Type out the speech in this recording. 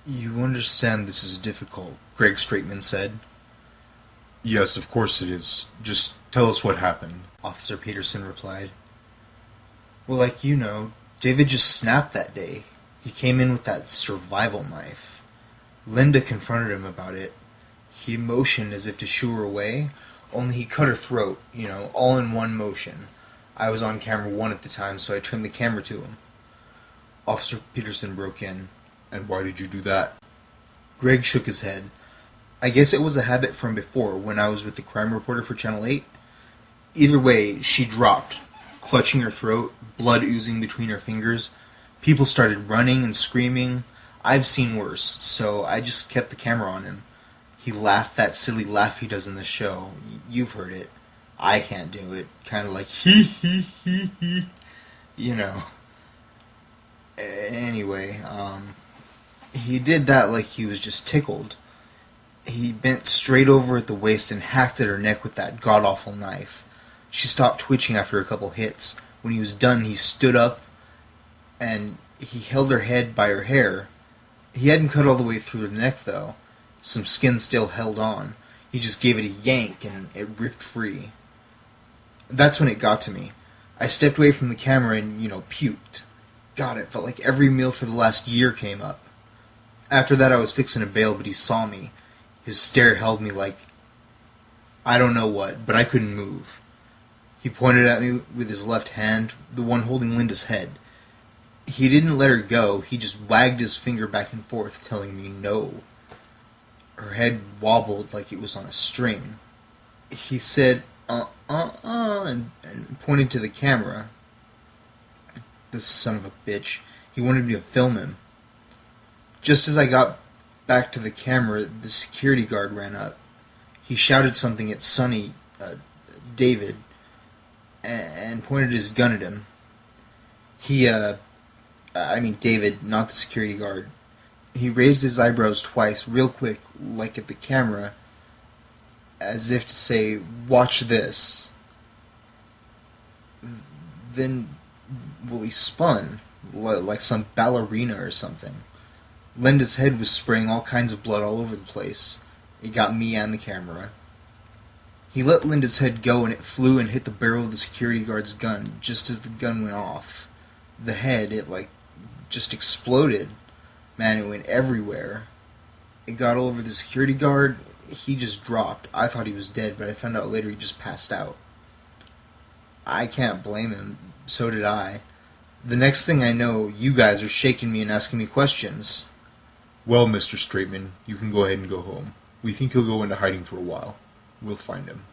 You understand this is difficult, Greg Straitman said. Yes, of course it is. Just tell us what happened. Officer Peterson replied. Well, like you know, David just snapped that day. He came in with that survival knife. Linda confronted him about it. He motioned as if to shoo her away, only he cut her throat, all in one motion. I was on camera 1 at the time, so I turned the camera to him. Officer Peterson broke in. And why did you do that? Greg shook his head. I guess it was a habit from before, when I was with the crime reporter for Channel 8. Either way, she dropped, clutching her throat, blood oozing between her fingers. People started running and screaming. I've seen worse, so I just kept the camera on him. He laughed that silly laugh he does in the show. You've heard it. I can't do it. Kind of like, hee hee hee hee. Anyway, he did that like he was just tickled. He bent straight over at the waist and hacked at her neck with that god-awful knife. She stopped twitching after a couple hits. When he was done, he stood up and he held her head by her hair. He hadn't cut all the way through the neck, though. Some skin still held on. He just gave it a yank and it ripped free. That's when it got to me. I stepped away from the camera and, puked. God, it felt like every meal for the last year came up. After that, I was fixing to bail, but he saw me. His stare held me like, I don't know what, but I couldn't move. He pointed at me with his left hand, the one holding Linda's head. He didn't let her go, he just wagged his finger back and forth, telling me no. Her head wobbled like it was on a string. He said, and pointed to the camera. This son of a bitch. He wanted me to film him. Just as I got back to the camera, the security guard ran up. He shouted something at Sonny, David, and pointed his gun at him. David, not the security guard. He raised his eyebrows twice, real quick, like at the camera, as if to say, watch this. Then, he spun, like some ballerina or something. Linda's head was spraying all kinds of blood all over the place. It got me and the camera. He let Linda's head go and it flew and hit the barrel of the security guard's gun just as the gun went off. The head, it just exploded. Man, it went everywhere. It got all over the security guard. He just dropped. I thought he was dead, but I found out later he just passed out. I can't blame him. So did I. The next thing I know, you guys are shaking me and asking me questions. Well, Mr. Straitman, you can go ahead and go home. We think he'll go into hiding for a while. We'll find him.